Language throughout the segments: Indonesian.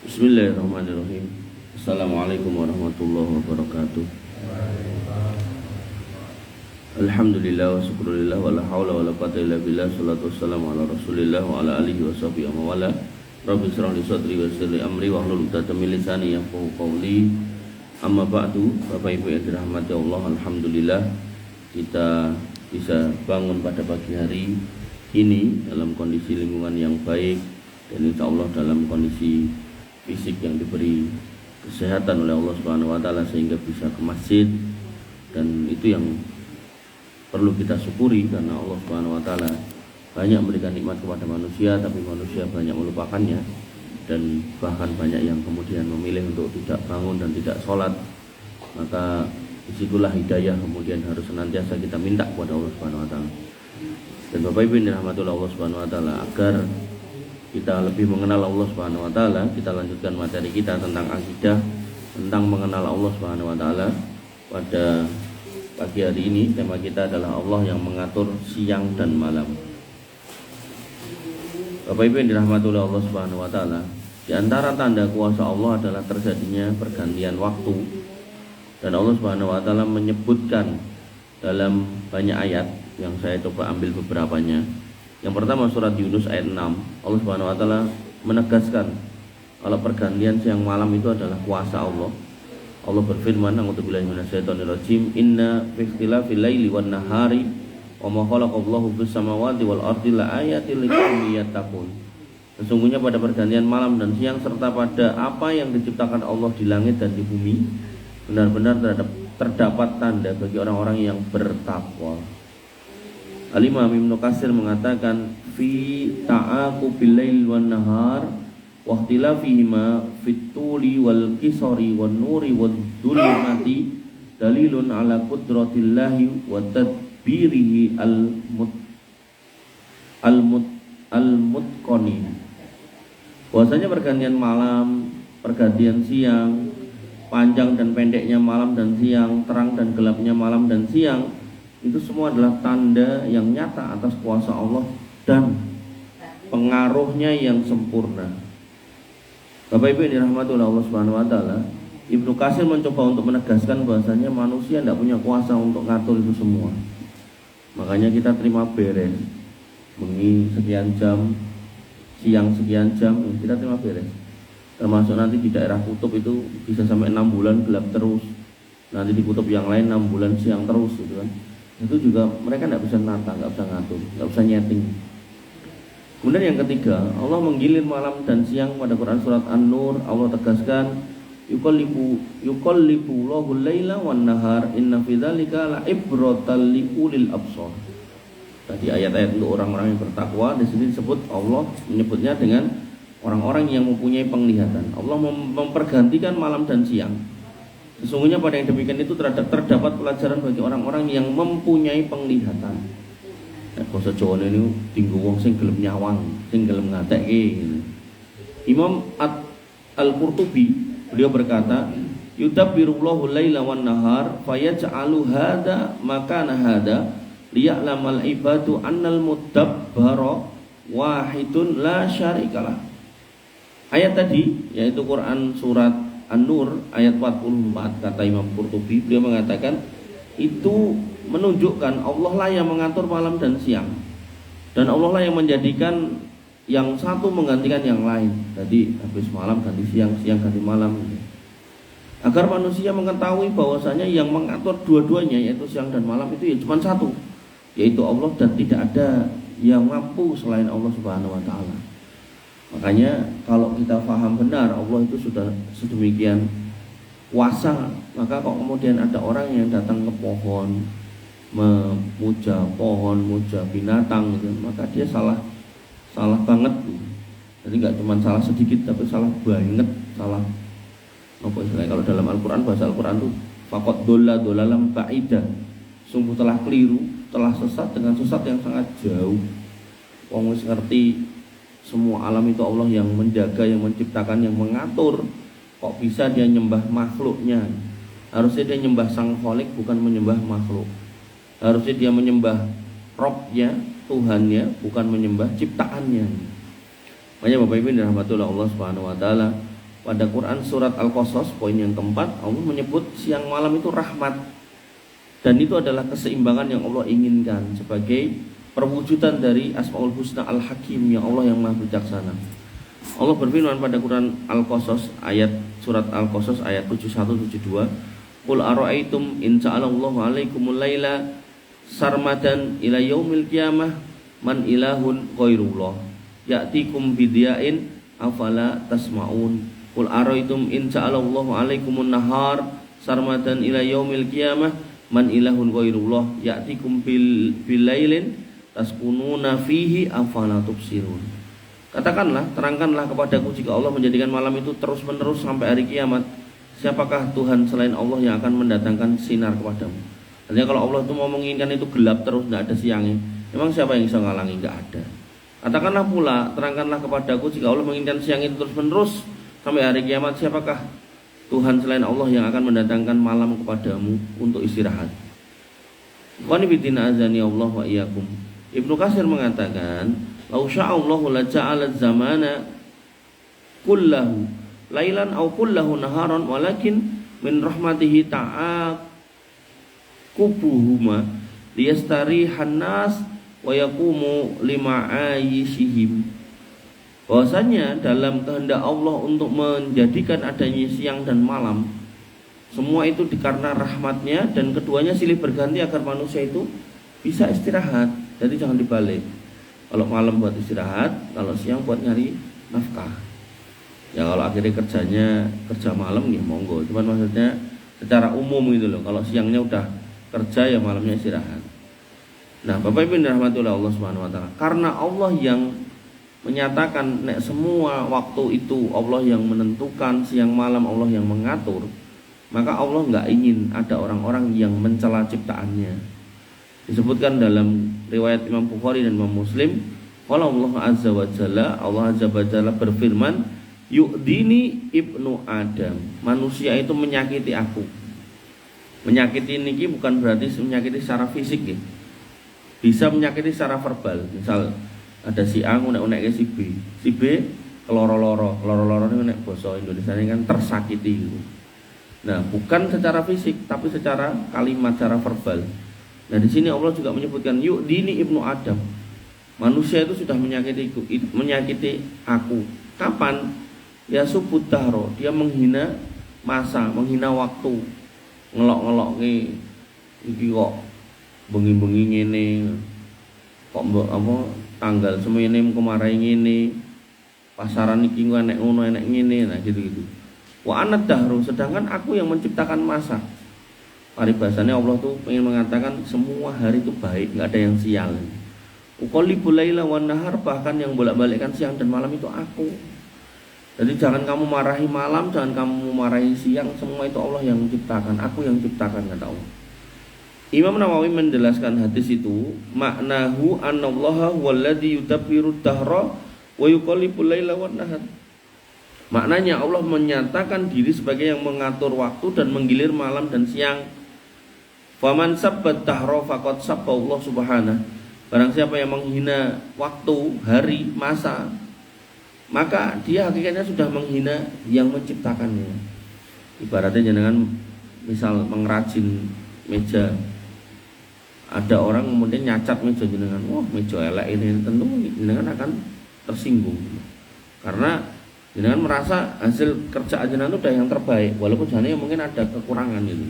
Bismillahirrahmanirrahim. Assalamualaikum warahmatullahi wabarakatuh. Alhamdulillah wa syukurillah wa la hawla wa la quwwata illa billah. Salatu wassalamu ala rasulillah wa ala alihi wa sahbihi wa mawala. Rabbi israh li sadri wa yassir li amri wa hlul 'uqdatam min lisani yafqahu qawli. Amma ba'du. Bapak Ibu yang dirahmati Allah, alhamdulillah kita bisa bangun pada pagi hari ini dalam kondisi lingkungan yang baik dan insyaallah dalam kondisi fisik yang diberi kesehatan oleh Allah Subhanahu wa taala sehingga bisa ke masjid, dan itu yang perlu kita syukuri karena Allah Subhanahu wa taala banyak memberikan nikmat kepada manusia, tapi manusia banyak melupakannya dan bahkan banyak yang kemudian memilih untuk tidak bangun dan tidak sholat. Maka disitulah hidayah kemudian harus senantiasa kita minta kepada Allah Subhanahu wa taala. Dan Bapak Ibu yang dirahmati Allah Subhanahu wa taala, agar kita lebih mengenal Allah Subhanahu wa taala, kita lanjutkan materi kita tentang akidah, tentang mengenal Allah Subhanahu wa taala. Pada pagi hari ini tema kita adalah Allah yang mengatur siang dan malam. Bapak Ibu yang dirahmati Allah Subhanahu wa taala, di antara tanda kuasa Allah adalah terjadinya pergantian waktu. Dan Allah Subhanahu wa taala menyebutkan dalam banyak ayat yang saya coba ambil beberapanya. Yang pertama surat Yunus ayat 6, Allah Subhanahu wa taala menegaskan kalau pergantian siang malam itu adalah kuasa Allah. Allah berfirman, a'udzubillahi minasyaitonirrajim, inna fi ikhtilafil laili wan nahari wa ma khalaqallahu fis samawati wal ardi laayatil liqaumin yattaqun. Sesungguhnya pada pergantian malam dan siang serta pada apa yang diciptakan Allah di langit dan di bumi, benar-benar terdapat tanda bagi orang-orang yang bertakwa. Al-Imam Ibnu Katsir mengatakan fi ta'aqubil lail wan nahar wa ikhtilafihima fit tuli wal qisari wan nuri wad dhulumati dalilun ala qudratillahi wa tadbirihi al-mutqani. Bahwasanya pergantian malam, pergantian siang, panjang dan pendeknya malam dan siang, terang dan gelapnya malam dan siang, itu semua adalah tanda yang nyata atas kuasa Allah dan pengaruhnya yang sempurna. Bapak Ibu yang dirahmati oleh Allah Subhanahu wa taala, Ibnu Katsir mencoba untuk menegaskan bahwasanya manusia tidak punya kuasa untuk ngatur itu semua. Makanya kita terima beres. Bengi sekian jam, siang sekian jam, kita terima beres. Termasuk nanti di daerah kutub itu bisa sampai 6 bulan gelap terus. Nanti di kutub yang lain 6 bulan siang terus gitu kan. Itu juga mereka tidak bisa nata, tidak bisa ngatur, tidak bisa nyeting. Kemudian yang ketiga, Allah menggilir malam dan siang. Pada Quran surat An-Nur Allah tegaskan yuqallibu Allahul laila wan nahar inna fi dzalika la'ibratan liulil absar. Tadi ayat-ayat untuk orang-orang yang bertakwa, di sini disebut Allah menyebutnya dengan orang-orang yang mempunyai penglihatan. Allah mempergantikan malam dan siang. Sesungguhnya pada yang demikian itu terdapat pelajaran bagi orang-orang yang mempunyai penglihatan. Bahasa Jawa ini tinggu wong sing gelem nyawang, sing gelem ngatekke. Imam Al-Qurtubi beliau berkata, yudabbirullahu laila wan nahar fayaj'alu hada makana hada liya'lamal ibadu annal mudabbara wahidun la syarikalah. Ayat tadi yaitu Quran surat An-Nur ayat 44, kata Imam Qurtubi, beliau mengatakan itu menunjukkan Allah lah yang mengatur malam dan siang, dan Allah lah yang menjadikan yang satu menggantikan yang lain. Tadi habis malam ganti siang, siang ganti malam, agar manusia mengetahui bahwasanya yang mengatur dua-duanya yaitu siang dan malam itu ya cuma satu, yaitu Allah, dan tidak ada yang mampu selain Allah Subhanahu wa taala. Makanya kalau kita paham benar Allah itu sudah sedemikian kuasa, maka kok kemudian ada orang yang datang ke pohon, memuja pohon, muja binatang gitu, maka dia salah banget. Jadi nggak cuma salah sedikit, tapi salah banget, salah apa istilahnya kalau dalam Al-Quran, bahasa Al-Quran itu faqad dolalam ba'idah, sungguh telah keliru, telah sesat dengan sesat yang sangat jauh. Wong wis ngerti semua alam itu Allah yang menjaga, yang menciptakan, yang mengatur. Kok bisa dia nyembah makhluknya? Harusnya dia nyembah sang Khalik, bukan menyembah makhluk. Harusnya dia menyembah Robnya, Tuhannya, bukan menyembah ciptaannya. Makanya Bapak Ibu dirahmati oleh Allah Subhanahu wa taala, pada Quran surat Al-Qasas poin yang keempat, Allah menyebut siang malam itu rahmat. Dan itu adalah keseimbangan yang Allah inginkan sebagai perwujudan dari Asmaul Husna Al-Hakim, yang Allah yang Maha Bijaksana. Allah berfirman pada Quran Al-Qasas surat Al-Qasas ayat 71-72, Qul ara'aitum in ja'alallahu 'alaikumul laila sarmadan ila yaumil qiyamah man ilahun ghairullah ya'tikum bidiyain afala tasma'un. Qul ara'aitum in ja'alallahu 'alaikumun nahar sarmadan ila yaumil qiyamah man ilahun ghairullah ya'tikum bil lailin taskununa fihi afala tubsirun. Katakanlah, terangkanlah kepadaku jika Allah menjadikan malam itu terus-menerus sampai hari kiamat, siapakah Tuhan selain Allah yang akan mendatangkan sinar kepadamu? Artinya kalau Allah itu mau menginginkan itu gelap terus, tidak ada siangnya, memang siapa yang bisa ngalangi? Tidak ada. Katakanlah pula, terangkanlah kepadaku jika Allah menginginkan siang itu terus-menerus sampai hari kiamat, siapakah Tuhan selain Allah yang akan mendatangkan malam kepadamu untuk istirahat? Qanibitina azani Allah wa iyyakum. Ibnu Katsir mengatakan, "Lau sya'allahu la ja'ala zamana kullahu lailan aw kullahu naharan walakin min rahmatihi ta'aqubuhuma liyastarihan nas wa yaqumu lima'ayishihim." Bahwasanya dalam kehendak Allah untuk menjadikan adanya siang dan malam, semua itu karena rahmatnya, dan keduanya silih berganti agar manusia itu bisa istirahat. Jadi jangan dibalik. Kalau malam buat istirahat, kalau siang buat nyari nafkah. Ya kalau akhirnya kerja malam ya monggo. Cuman maksudnya secara umum gitu loh. Kalau siangnya udah kerja ya malamnya istirahat. Nah, Bapak Ibu dirahmati oleh Allah Subhanahu wa taala. Karena Allah yang menyatakan nek semua waktu itu Allah yang menentukan, siang malam Allah yang mengatur, maka Allah nggak ingin ada orang-orang yang mencela ciptaannya. Disebutkan dalam riwayat Imam Bukhari dan Imam Muslim, qala Allah azza wa jalla, Allah azza wa jalla berfirman, yu'dini ibnu Adam, manusia itu menyakiti aku. Menyakiti ini bukan berarti menyakiti secara fisik ya. Bisa menyakiti secara verbal. Misal ada si A unek-unek ke si B. Si B keloro-loro ini nek basa Indonesia ini kan tersakiti gitu. Nah, bukan secara fisik tapi secara kalimat, secara verbal. Nah, di sini Allah juga menyebutkan yu'dini ibnu Adam. Manusia itu sudah menyakiti aku. Kapan? Ya subut dahro, dia menghina masa, menghina waktu. Ngelok-ngelok iki kok bengi-bengi ngene. Kok apa tanggal semene kemarin ngene. Pasaran iki kok enek ngono enek ngene, nah gitu-gitu. Wa anad dahru, sedangkan aku yang menciptakan masa. Paribasannya Allah tuh ingin mengatakan semua hari itu baik, nggak ada yang sial. Uqallibul laila wan nahar, bahkan yang bolak-balikkan siang dan malam itu aku. Jadi jangan kamu marahi malam, jangan kamu marahi siang, semua itu Allah yang menciptakan, aku yang ciptakan, kata Allah. Imam Nawawi menjelaskan hadis itu, maknahu annallaha walladzi yudabbiru dahra wa yuqallibul laila wan nahar. Maknanya Allah menyatakan diri sebagai yang mengatur waktu dan menggilir malam dan siang. Faman sabbat dahra faqad sabba Allah subhanahu. Barang siapa yang menghina waktu, hari, masa, maka dia hakikatnya sudah menghina yang menciptakannya. Ibaratnya jangan misal mengrajin meja, ada orang kemudian nyacat meja jenengan, wah meja elek ini, tentu jenengan akan tersinggung. Karena jenengan merasa hasil kerja jenengan itu udah yang terbaik, walaupun jangan mungkin ada kekurangan gitu.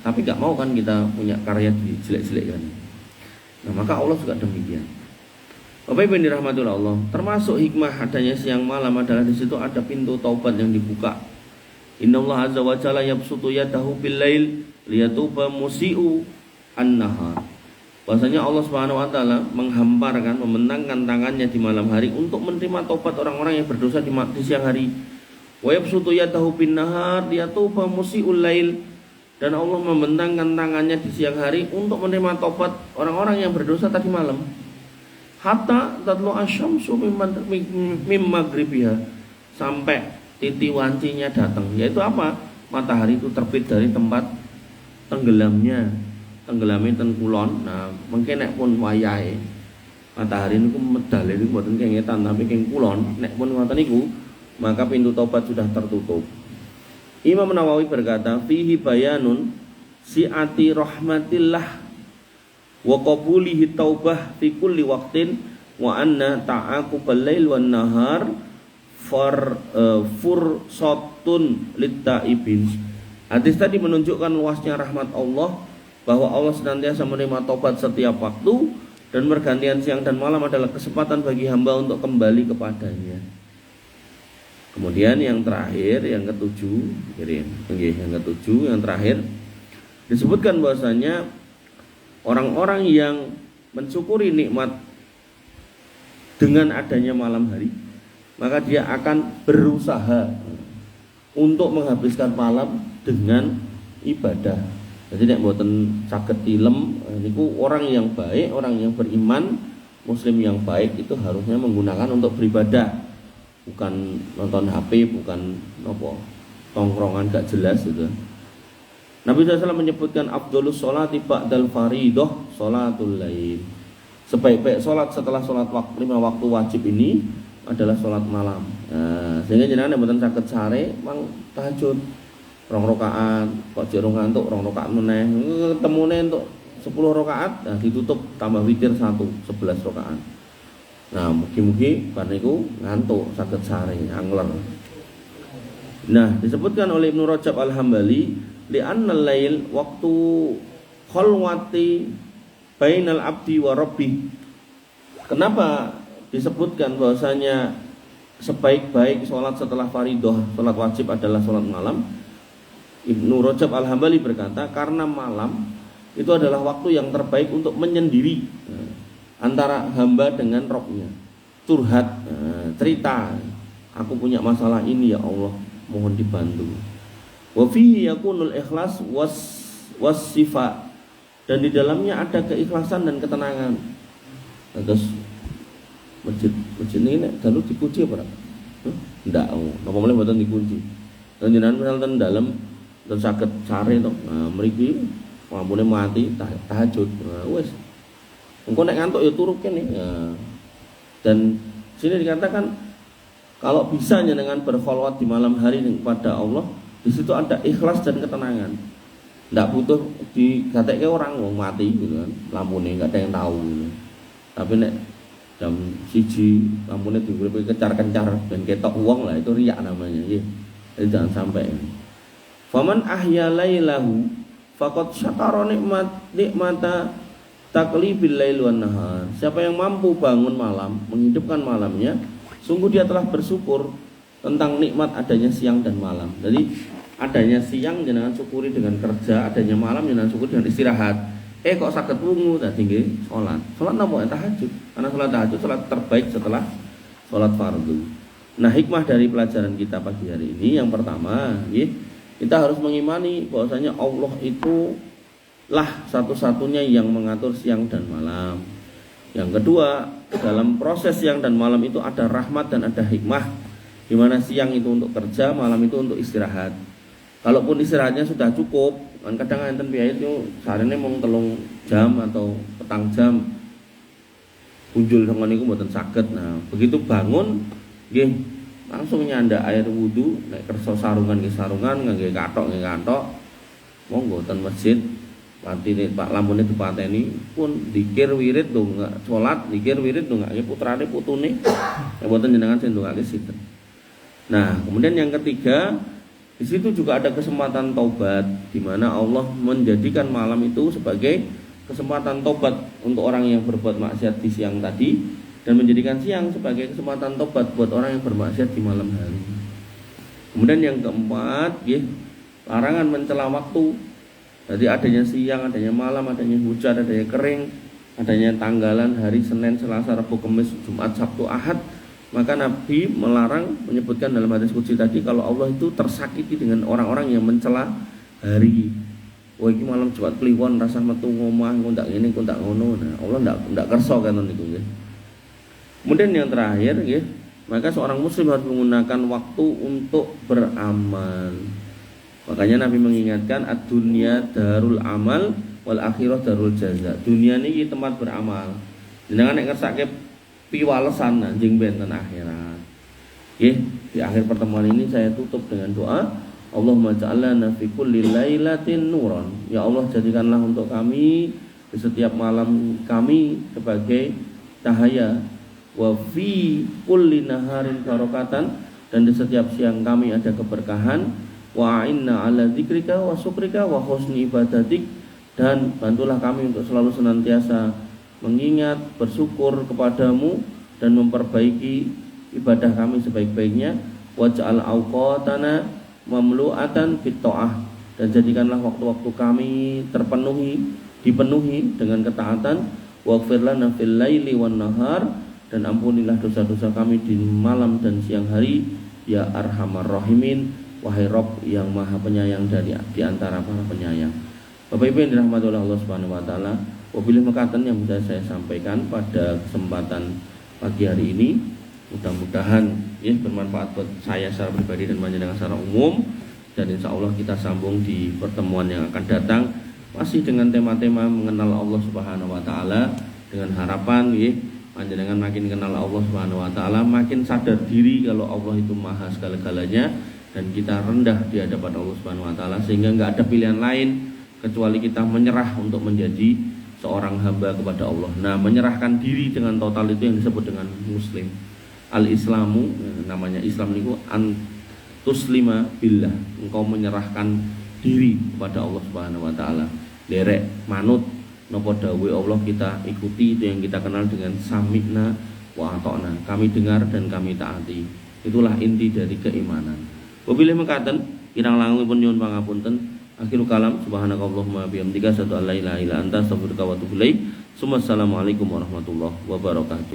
Tapi gak mau kan kita punya karya jelek-jelek kan. Nah, maka Allah juga demikian. Bapak Ibu yang dirahmati Allah, termasuk hikmah adanya siang malam adalah di situ ada pintu taubat yang dibuka. Innallaha azza wa jalla yabsutu yadahu bil lail liyatuba musii'u an-nahar. Bahwasanya Allah Subhanahu wa taala menghamparkan, membentangkan tangannya di malam hari untuk menerima taubat orang-orang yang berdosa di siang hari. Wa yabsutu yadahu bin nahar liyatuba musii'ul lail. Dan Allah membentangkan tangannya di siang hari untuk menerima taubat orang-orang yang berdosa tadi malam. Hatta tatlu asyamsu mim maghribiha, sampai titik wancinya datang. Yaitu apa? Matahari itu terbit dari tempat tenggelamnya ten kulon. Nah, mungkin nek pun wayahe matahari niku medal niku mboten kengetan tapi keng kulon. Nek pun ngoten niku maka pintu taubat sudah tertutup. Imam Nawawi berkata, fihi bayanun si'ati rahmatillah wa qabulihi taubah fi kulli waqtin wa anna ta'aqubal lail wan nahar fursatun littaibin. Hadis tadi menunjukkan luasnya rahmat Allah, bahwa Allah senantiasa menerima taubat setiap waktu, dan pergantian siang dan malam adalah kesempatan bagi hamba untuk kembali kepadanya. Kemudian yang terakhir, yang ketujuh, yang terakhir disebutkan bahwasanya orang-orang yang mensyukuri nikmat dengan adanya malam hari, maka dia akan berusaha untuk menghabiskan malam dengan ibadah. Jadi nek mboten saged tilem niku orang yang baik, orang yang beriman, muslim yang baik itu harusnya menggunakan untuk beribadah, bukan nonton HP, bukan nopo tongkrongan gak jelas gitu. Nabi SAW menyebutkan afdhalus sholati ba'dal faridah sholatul lail. Sebaik-baik sholat setelah sholat 5 waktu wajib ini adalah sholat malam. Nah, sehingga jenengan mboten saged sare mang tahajud 2 rakaat, kok jero ngantuk 2 rakaat meneh. Ketemune untuk 10 rakaat, nah ditutup tambah witir 1, 11 rakaat. Nah, mugi-mugi bar niku ngantuk saged sare angler. Nah, disebutkan oleh Ibnu Rajab Al-Hambali, li'annal lail waktu khalwati bainal abdi wa rabbi. Kenapa disebutkan bahwasanya sebaik-baik sholat setelah faridah, sholat wajib adalah sholat malam? Ibnu Rajab Al-Hambali berkata, karena malam itu adalah waktu yang terbaik untuk menyendiri antara hamba dengan Rabb-nya. Curhat, cerita, aku punya masalah ini ya Allah, mohon dibantu. Wa fihi yakunul ikhlas was sifa, dan di dalamnya ada keikhlasan dan ketenangan. Terus masjid ini dalu dikunci apa? Ndak, napa meneh mboten dikunci. Dan jenengan misal ten dalem terus saged sare to. Nah, mriki lampune mati tahajud. Nah, wis. Engko nek ngantuk ya turu kene. Ya. Dan sini dikatakan kalau bisa jenengan berkholwat di malam hari kepada Allah, di situ ada ikhlas dan ketenangan. Ndak butuh digatekke orang wong mati gitu kan. Lampune enggak ada yang tahu gitu. Tapi nek jam 1 lampune diguripi kecar-kencar ben ketok wong lah, itu riak namanya nggih. Jadi jangan sampai. Faman ahya lailahu faqad syakara nikmata taqlibil lail wan nahar. Siapa yang mampu bangun malam, menghidupkan malamnya, sungguh dia telah bersyukur tentang nikmat adanya siang dan malam. Jadi adanya siang jenengan syukuri dengan kerja, adanya malam jenengan syukuri dengan istirahat. Kok saged wungu tadi nggih salat. Salat napa? Tahajud. Karena salat tahajud salat terbaik setelah salat fardu. Nah, hikmah dari pelajaran kita pagi hari ini yang pertama, nggih, kita harus mengimani bahwasanya Allah itu lah satu-satunya yang mengatur siang dan malam. Yang kedua, dalam proses siang dan malam itu ada rahmat dan ada hikmah, di mana siang itu untuk kerja, malam itu untuk istirahat. Kalaupun istirahatnya sudah cukup, kan kadang enten piye itu sarene mung 3 jam atau 4 jam. Punjul sama niku mboten saged. Nah, begitu bangun nggih langsung nyandak air wudu, nek kersa sarungan nggih sarungan, ngangge kathok nggih kathok. Monggo ten masjid patine Pak lampune dipateni pun zikir wirid ndonga salat, zikir wirid ndongake putrane putune. Nek mboten jenengan sing ndongake sinten. Nah, kemudian yang ketiga, di situ juga ada kesempatan taubat, di mana Allah menjadikan malam itu sebagai kesempatan taubat untuk orang yang berbuat maksiat di siang tadi, dan menjadikan siang sebagai kesempatan taubat buat orang yang bermaksiat di malam hari. Kemudian yang keempat, larangan mencela waktu. Jadi adanya siang, adanya malam, adanya hujan, adanya kering, adanya tanggalan hari Senin, Selasa, Rabu, Kamis, Jumat, Sabtu, Ahad, maka Nabi melarang, menyebutkan dalam hadis qudsi tadi kalau Allah itu tersakiti dengan orang-orang yang mencela hari. Oh, iki malam Jumat kliwon rasa metu ngomah, engko ndak ngene, engko ndak ngono. Nah, Allah ndak kersa kan niku nggih. Kemudian yang terakhir, maka seorang muslim harus menggunakan waktu untuk beramal. Makanya Nabi mengingatkan ad-dunya darul amal wal akhirah darul jaza. Dunia niki tempat beramal. Jenengan nek ngersake piwalesan anjing benten akhirat. Di akhir pertemuan ini saya tutup dengan doa, Allahumma ja'alna fi kulli lailatin nuran. Ya Allah, jadikanlah untuk kami di setiap malam kami sebagai cahaya, wa fi kulli naharin barokatan, dan di setiap siang kami ada keberkahan, wa inna ala dzikrika wa syukrika wa husni ibadatik, dan bantulah kami untuk selalu senantiasa mengingat, bersyukur kepadamu dan memperbaiki ibadah kami sebaik-baiknya. Waj'al awqatana mamlu'atan bit ta'ah, dan jadikanlah waktu-waktu kami dipenuhi dengan ketaatan. Waghfir lana fil laili wan nahar, dan ampunilah dosa-dosa kami di malam dan siang hari, ya arhamar rahimin, wahai Rabb yang maha penyayang dari di antara para penyayang. Bapak Ibu yang dirahmati oleh Allah Subhanahu wa taala, wabillahi mekaten yang bisa saya sampaikan pada kesempatan pagi hari ini. Mudah-mudahan ya bermanfaat buat saya secara pribadi dan panjenengan secara umum, dan insya Allah kita sambung di pertemuan yang akan datang masih dengan tema-tema mengenal Allah Subhanahu wa taala, dengan harapan ya panjenengan makin kenal Allah Subhanahu wa taala, makin sadar diri kalau Allah itu maha segala-galanya, dan kita rendah di hadapan Allah Subhanahu wa taala, sehingga enggak ada pilihan lain kecuali kita menyerah untuk menjadi seorang hamba kepada Allah. Nah, menyerahkan diri dengan total itu yang disebut dengan muslim. Al-Islamu, namanya Islam niku tuslima billah, engkau menyerahkan diri kepada Allah Subhanahu wa taala. Derek manut napa dawuh Allah kita ikuti, itu yang kita kenal dengan sami'na wa ata'na. Kami dengar dan kami taati. Itulah inti dari keimanan. Wabillahi mekaten, kirang langkung nyuwun pangapunten. Akhirul kalam, subhanakallahumma bihamdika asyhadu an la ilaha illa anta astaghfiruka wa atubu ilaik. Assalamualaikum warahmatullahi wabarakatuh.